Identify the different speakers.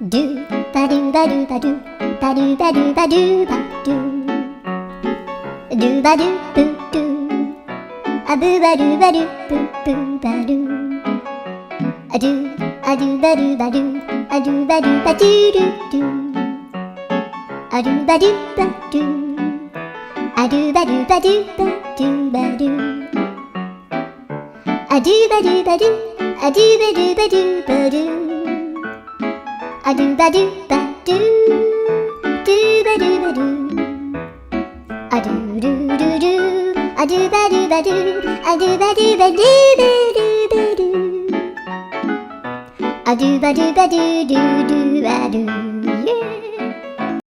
Speaker 1: ドゥバドゥバドゥバドゥバドゥバドゥバドゥバドゥドゥバドゥブドゥアブバドゥバドゥブブバドゥアドゥアドゥバドゥバドゥアドゥバドゥバドゥドゥドゥアドゥバドゥバドゥアドゥバドゥバドゥバドゥバドゥアドゥバドゥバドゥアドゥバドゥバドゥバドゥアドゥバドゥバドゥドゥバドゥバドゥアドゥルルルアドゥバドゥバドゥアドゥバドゥバドゥバドゥバドゥアドゥバドゥバドゥドゥドゥバドゥ